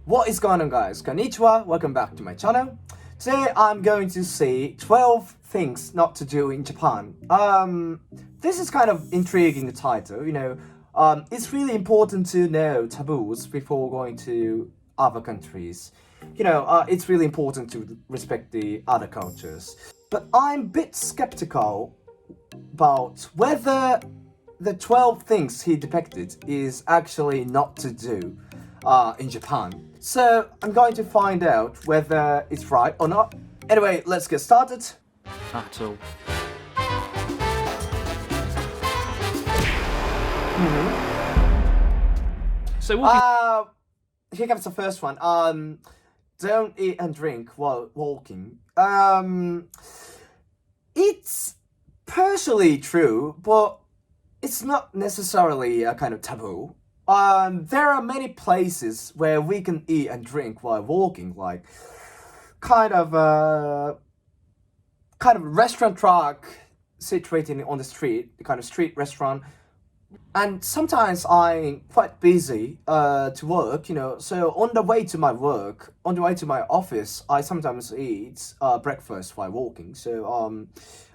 What is going on, guys? Konnichiwa, welcome back to my channel. Today I'm going to say 12 things not to do in Japan. This is kind of intriguing, the title, it's really important to know taboos before going to other countries. It's really important to respect the other cultures. But I'm a bit skeptical about whether the 12 things he depicted is actually not to do in Japan. So I'm going to find out whether it's right or not. Anyway, let's get started. At all. So here comes the first one. Don't eat and drink while walking. It's partially true, but it's not necessarily a kind of taboo. There are many places where we can eat and drink while walking, like kind of restaurant truck situated on the street, kind of street restaurant. And sometimes I'm quite busy to work, so on the way to my office, I sometimes eat breakfast while walking. So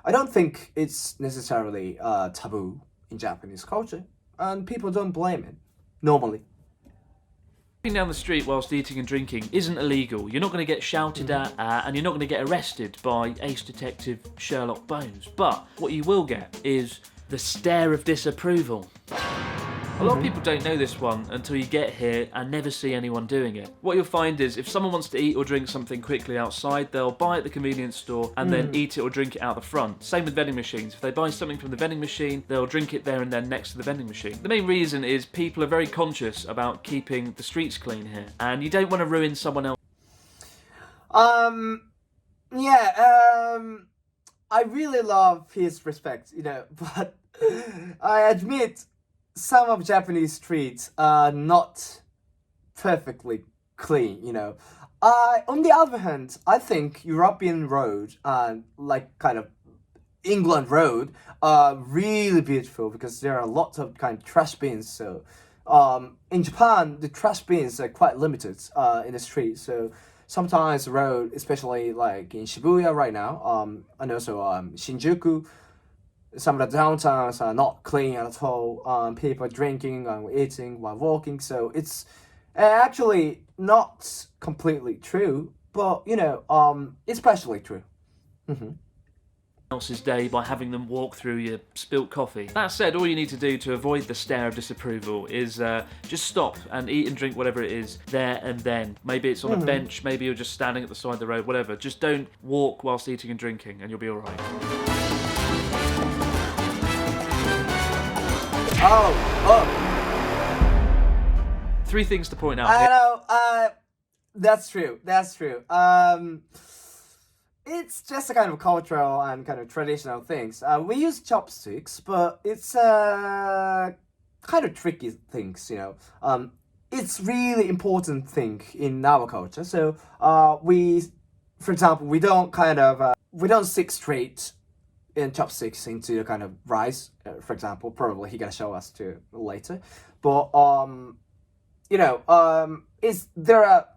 I don't think it's necessarily taboo in Japanese culture, and people don't blame it, normally. Walking down the street whilst eating and drinking isn't illegal. You're not going to get shouted at, and you're not going to get arrested by Ace Detective Sherlock Bones. But what you will get is the stare of disapproval. A lot of people don't know this one until you get here and never see anyone doing it. What you'll find is if someone wants to eat or drink something quickly outside, they'll buy at the convenience store and then eat it or drink it out the front. Same with vending machines. If they buy something from the vending machine, they'll drink it there and then next to the vending machine. The main reason is people are very conscious about keeping the streets clean here, and you don't want to ruin someone else. I really love his respect, but I admit some of Japanese streets are not perfectly clean, on the other hand, I think European road and kind of England road are really beautiful because there are lots of kind of trash bins. So in Japan, the trash bins are quite limited in the street. So sometimes the road, especially like in Shibuya right now, and also Shinjuku, some of the downtowns are not clean at all. People are drinking and eating while walking. So it's actually not completely true, but it's partially true. Else's day by having them walk through your spilt coffee. That said, all you need to do to avoid the stare of disapproval is just stop and eat and drink whatever it is there and then. Maybe it's on a bench, maybe you're just standing at the side of the road, whatever. Just don't walk whilst eating and drinking and you'll be alright. Three things to point out. I know, that's true. It's just a kind of cultural and kind of traditional things. We use chopsticks, but it's kind of tricky things, It's really important thing in our culture. So for example, we don't stick straight in chopsticks into the kind of rice, for example. Probably he gonna show us to later, but there are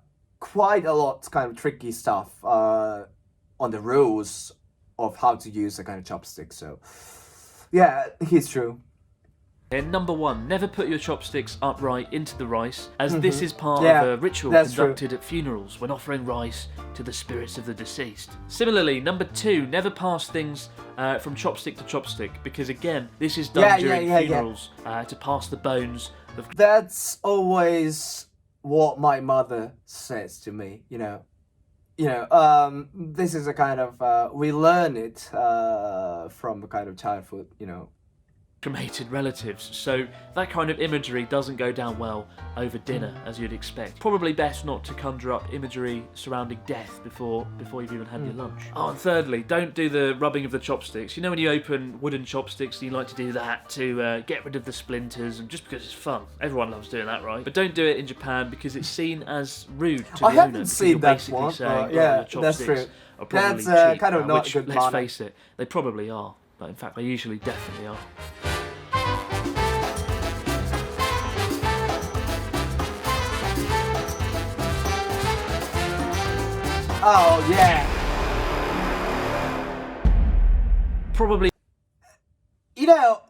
quite a lot kind of tricky stuff on the rules of how to use the kind of chopstick. So yeah, he's true. And number one, never put your chopsticks upright into the rice, as this is part of a ritual conducted at funerals when offering rice to the spirits of the deceased. Similarly, number two, never pass things from chopstick to chopstick, because again, this is done during funerals to pass the bones of... That's always what my mother says to me, this is a kind of, we learn it from a kind of childhood, cremated relatives, so that kind of imagery doesn't go down well over dinner, as you'd expect. Probably best not to conjure up imagery surrounding death before you've even had your lunch. Oh, and thirdly, don't do the rubbing of the chopsticks. When you open wooden chopsticks, you like to do that to get rid of the splinters, and just because it's fun. Everyone loves doing that, right? But don't do it in Japan because it's seen as rude to the owner. I haven't seen that one. Yeah, that's true. That's kind of not good. Let's face it, they probably are. But in fact, they usually definitely are. Oh yeah. Probably. You know,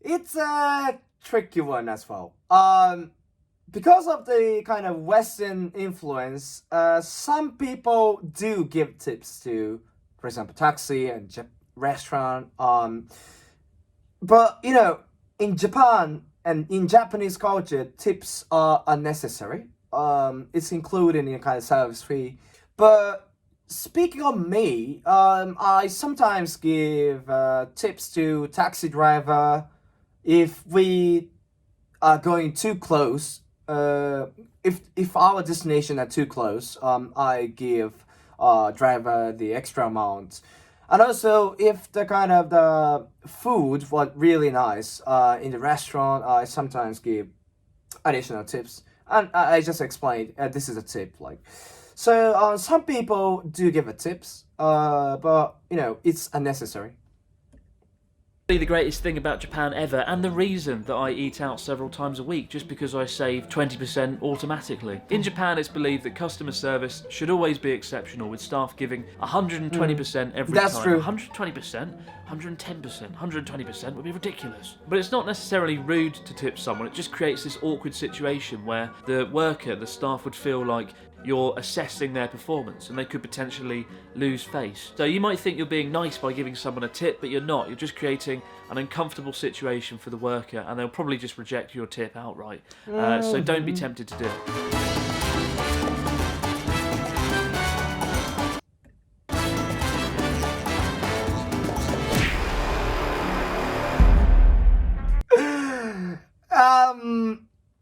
it's a tricky one as well. Because of the kind of Western influence, some people do give tips to, for example, taxi and restaurant. But you know, in Japan and in Japanese culture, tips are unnecessary. It's included in kind of service fee. But speaking of me, I sometimes give tips to taxi driver if we are going too close. If our destination are too close, I give driver the extra amount. And also, if the kind of the food was really nice in the restaurant, I sometimes give additional tips. And I just explained this is a tip, like. So some people do give a tips, but you know it's unnecessary. The greatest thing about Japan ever, and the reason that I eat out several times a week, just because I save 20% automatically. In Japan, it's believed that customer service should always be exceptional, with staff giving 120% every That's time. true. 120%, 110%, 120% would be ridiculous. But it's not necessarily rude to tip someone, it just creates this awkward situation where the worker, the staff would feel like you're assessing their performance and they could potentially lose face. So you might think you're being nice by giving someone a tip, but you're not. You're just creating an uncomfortable situation for the worker and they'll probably just reject your tip outright. So don't be tempted to do it.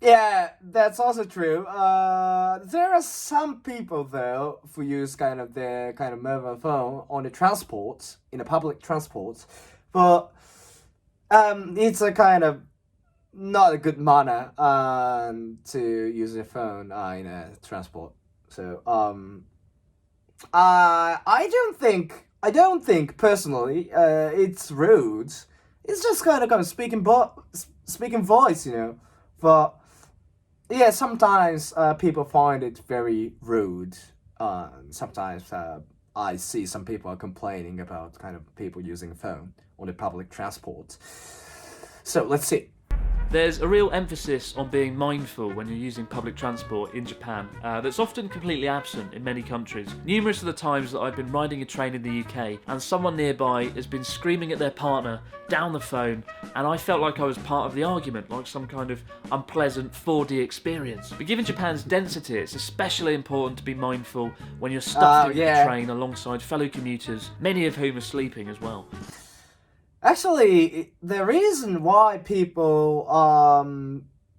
Yeah, that's also true. There are some people though who use kind of their kind of mobile phone on the transport, in the public transport, but it's a kind of not a good manner to use your phone in a transport. So I don't think personally it's rude. It's just kind of speaking voice, you know. But yeah, sometimes people find it very rude. Sometimes I see some people are complaining about kind of people using phone on the public transport. So let's see. There's a real emphasis on being mindful when you're using public transport in Japan that's often completely absent in many countries. Numerous of the times that I've been riding a train in the UK and someone nearby has been screaming at their partner down the phone and I felt like I was part of the argument, like some kind of unpleasant 4D experience. But given Japan's density, it's especially important to be mindful when you're stuffed in the train alongside fellow commuters, many of whom are sleeping as well. Actually, the reason why people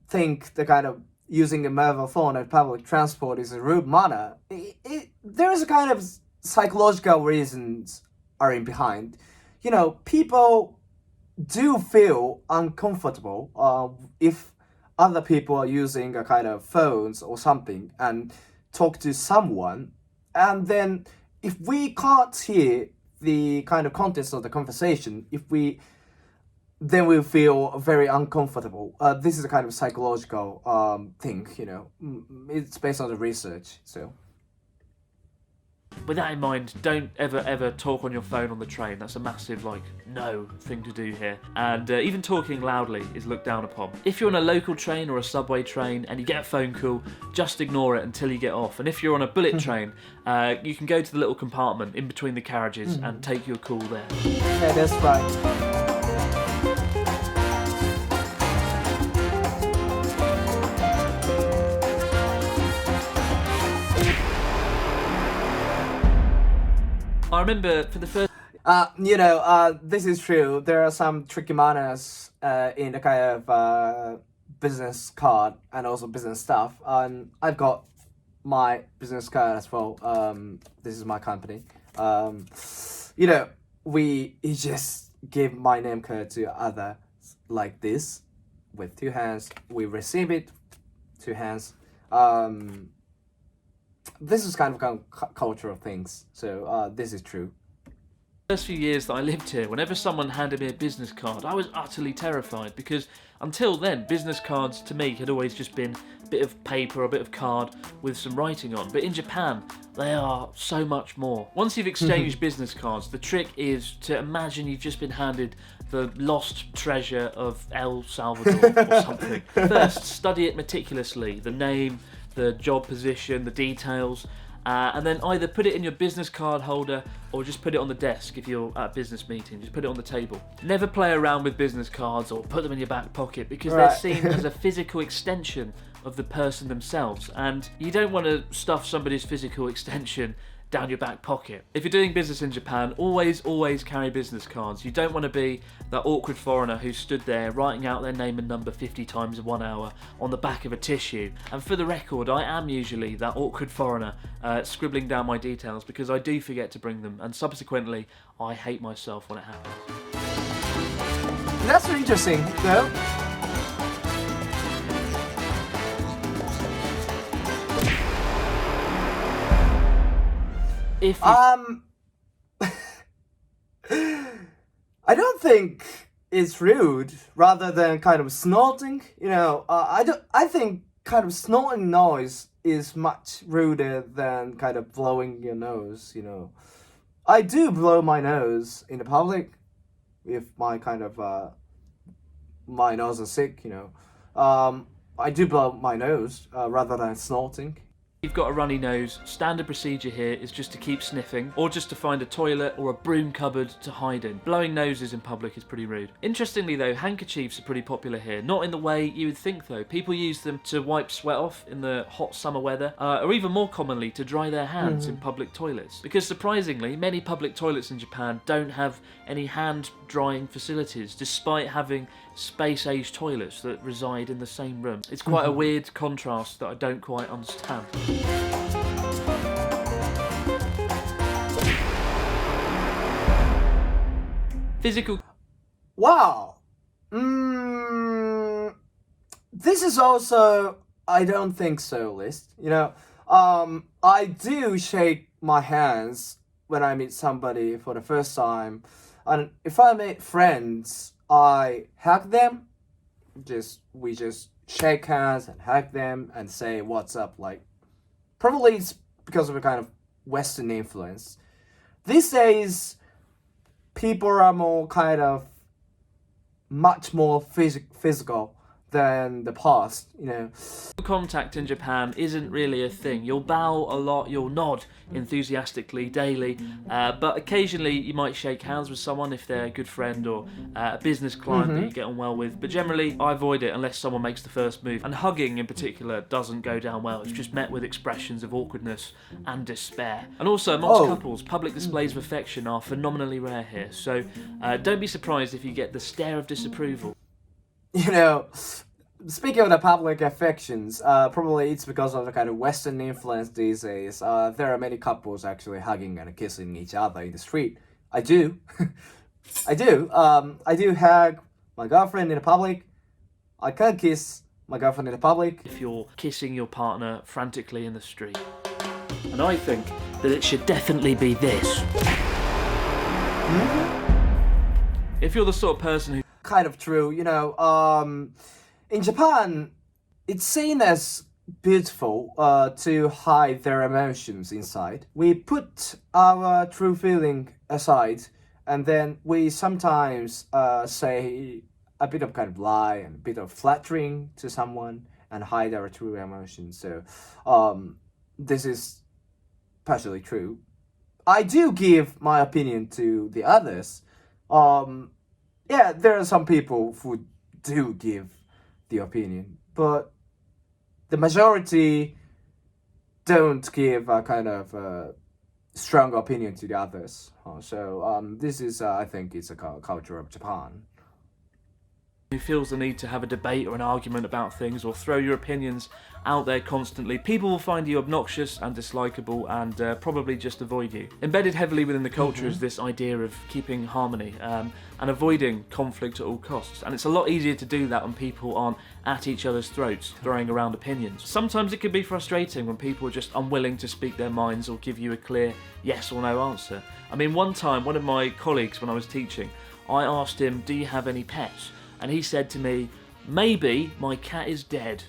think the kind of using a mobile phone at public transport is a rude manner, there's a kind of psychological reasons are in behind. You know, people do feel uncomfortable if other people are using a kind of phones or something and talk to someone, and then if we can't hear the kind of contents of the conversation, then we feel very uncomfortable. This is a kind of psychological thing, you know. It's based on the research, so. With that in mind, don't ever talk on your phone on the train. That's a massive, no thing to do here. And even talking loudly is looked down upon. If you're on a local train or a subway train and you get a phone call, just ignore it until you get off. And if you're on a bullet train, you can go to the little compartment in between the carriages and take your call there. Yeah, that's right. I remember for the first... this is true. There are some tricky manners in the kind of business card and also business stuff. I've got my business card as well. This is my company. We just give my name card to other like this with 2 hands. We receive it, 2 hands. This is kind of cultural things. So this is true. First few years that I lived here, whenever someone handed me a business card, I was utterly terrified because until then, business cards to me had always just been a bit of paper or a bit of card with some writing on. But in Japan, they are so much more. Once you've exchanged business cards, the trick is to imagine you've just been handed the lost treasure of El Salvador or something. First, study it meticulously, the name, the job position, the details. And then either put it in your business card holder or just put it on the desk if you're at a business meeting. Just put it on the table. Never play around with business cards or put them in your back pocket because they're seen as a physical extension of the person themselves. And you don't want to stuff somebody's physical extension down your back pocket. If you're doing business in Japan, always carry business cards. You don't want to be that awkward foreigner who stood there writing out their name and number 50 times in 1 hour on the back of a tissue. And for the record, I am usually that awkward foreigner scribbling down my details because I do forget to bring them, and subsequently, I hate myself when it happens. That's very interesting, though. If you I don't think it's rude, rather than kind of snorting. I think kind of snorting noise is much ruder than kind of blowing your nose. I do blow my nose in the public if my kind of my nose is sick. I do blow my nose rather than snorting. you've got a runny nose, standard procedure here is just to keep sniffing, or just to find a toilet or a broom cupboard to hide in. Blowing noses in public is pretty rude. Interestingly though, handkerchiefs are pretty popular here. Not in the way you would think though. People use them to wipe sweat off in the hot summer weather, or even more commonly to dry their hands in public toilets. Because surprisingly, many public toilets in Japan don't have any hand drying facilities, despite having space-age toilets that reside in the same room. It's quite a weird contrast that I don't quite understand. Physical. Wow. This is also, I don't think so, list. I do shake my hands when I meet somebody for the first time. And if I meet friends, I hug them. We just shake hands and hug them and say what's up. Like, probably it's because of a kind of Western influence. These days, people are more kind of much more physical than the past, Contact in Japan isn't really a thing. You'll bow a lot, you'll nod enthusiastically daily, but occasionally you might shake hands with someone if they're a good friend or a business client that you get on well with, but generally I avoid it unless someone makes the first move. And hugging in particular doesn't go down well. It's just met with expressions of awkwardness and despair. And also amongst couples, public displays of affection are phenomenally rare here, so don't be surprised if you get the stare of disapproval. Speaking of the public affections, probably it's because of the kind of Western influence these days. There are many couples actually hugging and kissing each other in the street. I do. I do. I do hug my girlfriend in the public. I can kiss my girlfriend in the public. If you're kissing your partner frantically in the street. And I think that it should definitely be this. If you're the sort of person who... Kind of true, in Japan, it's seen as beautiful to hide their emotions inside. We put our true feeling aside, and then we sometimes say a bit of kind of lie and a bit of flattering to someone and hide our true emotions. So this is partially true. I do give my opinion to the others. Yeah, there are some people who do give the opinion, but the majority don't give a kind of strong opinion to the others. So this is, I think, it's a culture of Japan. who feels the need to have a debate or an argument about things or throw your opinions out there constantly, people will find you obnoxious and dislikable and probably just avoid you. Embedded heavily within the culture is this idea of keeping harmony and avoiding conflict at all costs. And it's a lot easier to do that when people aren't at each other's throats, throwing around opinions. Sometimes it can be frustrating when people are just unwilling to speak their minds or give you a clear yes or no answer. I mean, one time, one of my colleagues when I was teaching, I asked him, "Do you have any pets?" And he said to me, "Maybe my cat is dead."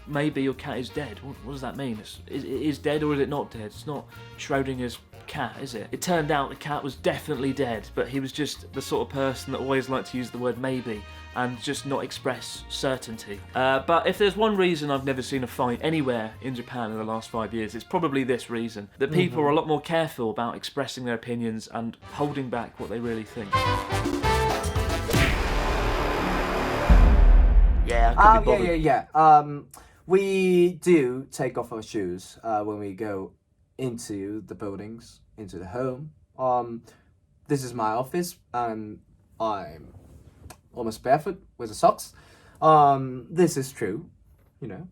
Maybe your cat is dead. What does that mean? It is dead or is it not dead? It's not Schrodinger's cat, is it? It turned out the cat was definitely dead, but he was just the sort of person that always liked to use the word maybe and just not express certainty. But if there's one reason I've never seen a fight anywhere in Japan in the last 5 years, it's probably this reason. That people are a lot more careful about expressing their opinions and holding back what they really think. Yeah, I could be bothered. We do take off our shoes when we go into the buildings, into the home. This is my office, and I'm almost barefoot with the socks. This is true, you know.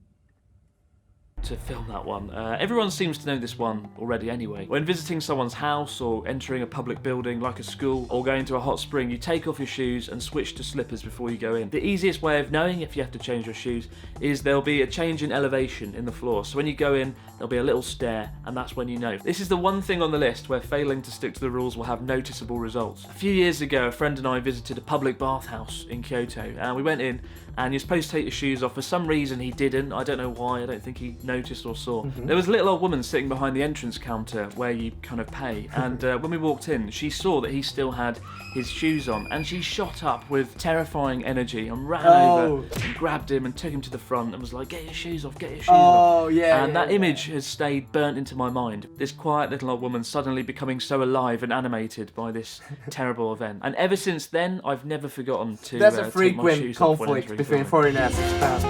To film that one. Everyone seems to know this one already anyway. When visiting someone's house or entering a public building like a school or going to a hot spring, you take off your shoes and switch to slippers before you go in. The easiest way of knowing if you have to change your shoes is there'll be a change in elevation in the floor. So when you go in, there'll be a little stair, and that's when you know. This is the one thing on the list where failing to stick to the rules will have noticeable results. A few years ago, a friend and I visited a public bathhouse in Kyoto, and we went in, and you're supposed to take your shoes off. For some reason he didn't. I don't know why. I don't think he noticed or saw. There was a little old woman sitting behind the entrance counter where you kind of pay, and when we walked in, she saw that he still had his shoes on, and she shot up with terrifying energy and ran over and grabbed him and took him to the front and was like, "Get your shoes off, get your shoes off." And that image has stayed burnt into my mind. This quiet little old woman suddenly becoming so alive and animated by this terrible event. And ever since then, I've never forgotten to There's a take my frequent shoes off when conflict entering between buildings. foreigners and Japan.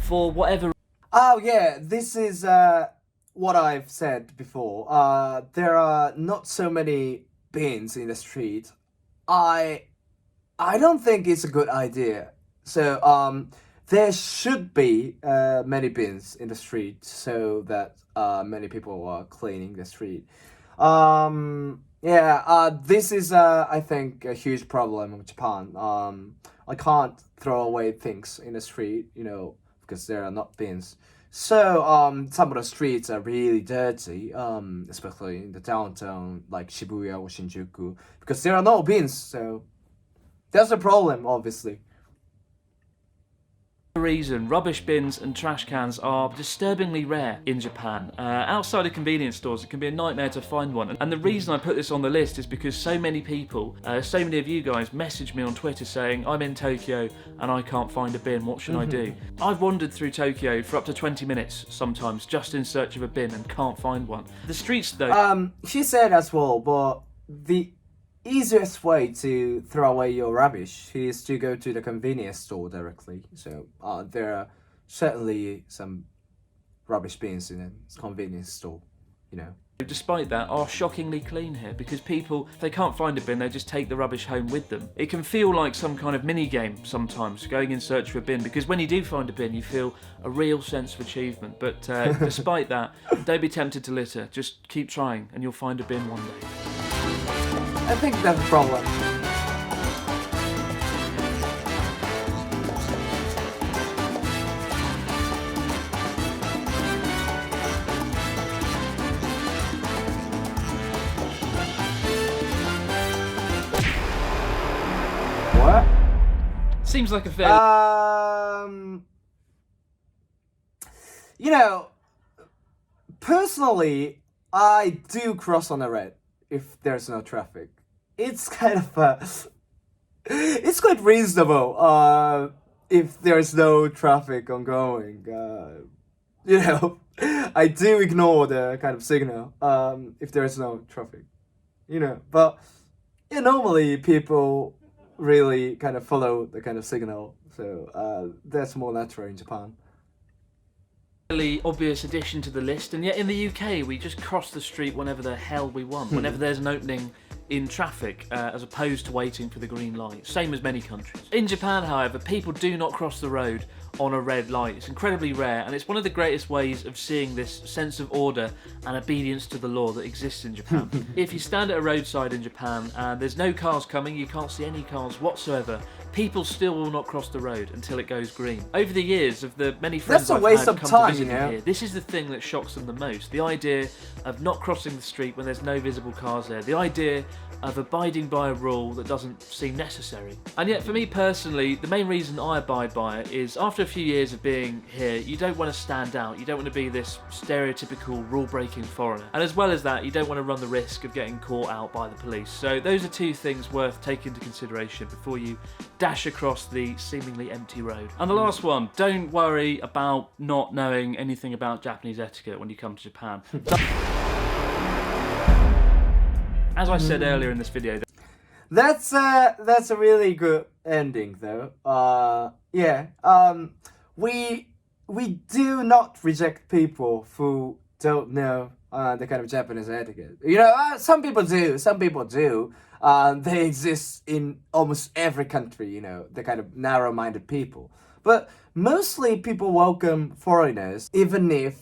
For whatever Oh yeah, this is what I've said before. There are not so many bins in the street. I don't think it's a good idea. So there should be many bins in the street so that many people are cleaning the street. This is I think a huge problem in Japan. I can't throw away things in the street, you know, because there are not bins. So some of the streets are really dirty, especially in the downtown like Shibuya or Shinjuku, because there are no bins. So that's a problem, obviously. reason, rubbish bins and trash cans are disturbingly rare in Japan. Outside of convenience stores, it can be a nightmare to find one. And the reason I put this on the list is because so many people, so many of you guys message me on Twitter saying, "I'm in Tokyo and I can't find a bin, what should I do?" I've wandered through Tokyo for up to 20 minutes sometimes just in search of a bin and can't find one. The streets though... She said as well, but the easiest way to throw away your rubbish is to go to the convenience store directly. So there are certainly some rubbish bins in a convenience store, you know. Despite that, are shockingly clean here because people, if they can't find a bin, they just take the rubbish home with them. It can feel like some kind of mini game sometimes, going in search for a bin, because when you do find a bin, you feel a real sense of achievement. But despite that, don't be tempted to litter. Just keep trying, and you'll find a bin one day. I think that's a problem. What? Seems like a fair... You know, personally, I do cross on the red if there's no traffic. It's kind of it's quite reasonable if there's no traffic ongoing. You know, I do ignore the kind of signal if there's no traffic. You know, but yeah, normally people really kind of follow the kind of signal, so that's more natural in Japan. Really obvious addition to the list, and yet in the UK we just cross the street whenever the hell we want, whenever there's an opening in traffic, as opposed to waiting for the green light, same as many countries. In Japan, however, people do not cross the road on a red light. It's incredibly rare, and it's one of the greatest ways of seeing this sense of order and obedience to the law that exists in Japan. If you stand at a roadside in Japan and there's no cars coming, you can't see any cars whatsoever, people still will not cross the road until it goes green. Over the years of the many friends I've had come to visit me here, this is the thing that shocks them the most. The idea of not crossing the street when there's no visible cars there. The idea of abiding by a rule that doesn't seem necessary. And yet for me personally, the main reason I abide by it is after a few years of being here, you don't want to stand out. You don't want to be this stereotypical rule-breaking foreigner. And as well as that, you don't want to run the risk of getting caught out by the police. So those are two things worth taking into consideration before you dash across the seemingly empty road. And the last one, don't worry about not knowing anything about Japanese etiquette when you come to Japan. As I said earlier in this video, that's a really good ending though. We do not reject people who don't know the kind of Japanese etiquette. You know, some people do. Some people do. They exist in almost every country. You know, the kind of narrow-minded people. But mostly people welcome foreigners, even if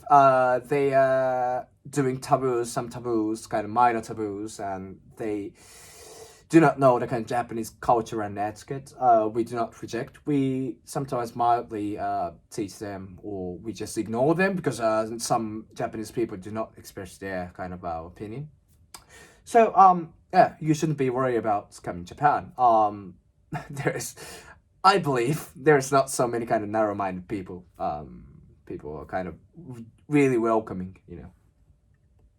they are doing taboos, some taboos, kind of minor taboos, and they do not know the kind of Japanese culture and etiquette. We do not reject. We sometimes mildly teach them, or we just ignore them because some Japanese people do not express their kind of opinion. So you shouldn't be worried about coming to Japan. I believe there's not so many kind of narrow-minded people. People are kind of really welcoming, you know.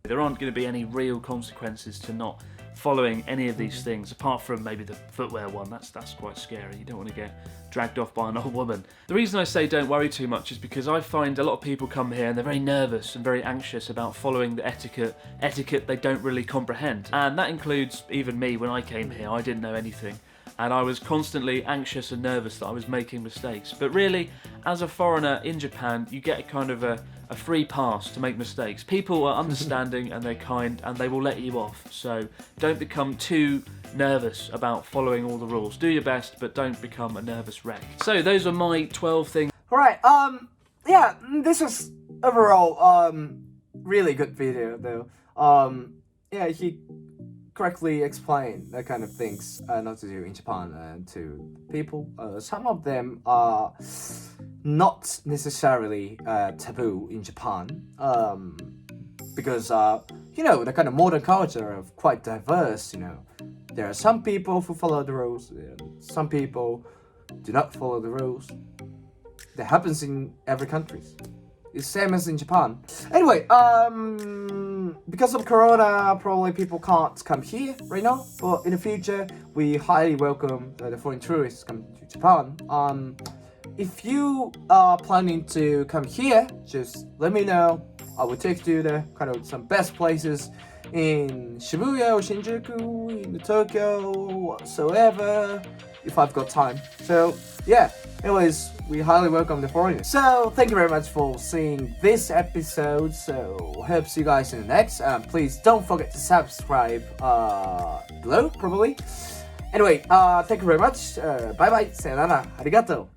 There aren't going to be any real consequences to not following any of these things, apart from maybe the footwear one. That's quite scary. You don't want to get dragged off by an old woman. The reason I say don't worry too much is because I find a lot of people come here and they're very nervous and very anxious about following the etiquette they don't really comprehend. And that includes even me. When I came here, I didn't know anything. And I was constantly anxious and nervous that I was making mistakes. But really, as a foreigner in Japan, you get a kind of a free pass to make mistakes. People are understanding and they're kind and they will let you off. So don't become too nervous about following all the rules. Do your best, but don't become a nervous wreck. So those are my 12 things. Alright, this was overall really good video though. He correctly explain the kind of things not to do in Japan to people. Some of them are not necessarily taboo in Japan because you know, the kind of modern culture of quite diverse. You know, there are some people who follow the rules, some people do not follow the rules. That happens in every country. It's same as in Japan. Anyway, because of Corona, probably people can't come here right now. But in the future, we highly welcome the foreign tourists come to Japan. If you are planning to come here, just let me know. I will take you to the kind of some best places in Shibuya or Shinjuku, in Tokyo, whatsoever, if I've got time. So yeah, anyways, we highly welcome the foreigners. So thank you very much for seeing this episode. So hope see you guys in the next. Please don't forget to subscribe below, probably. Anyway, thank you very much. Bye bye. Sayonara. Arigato.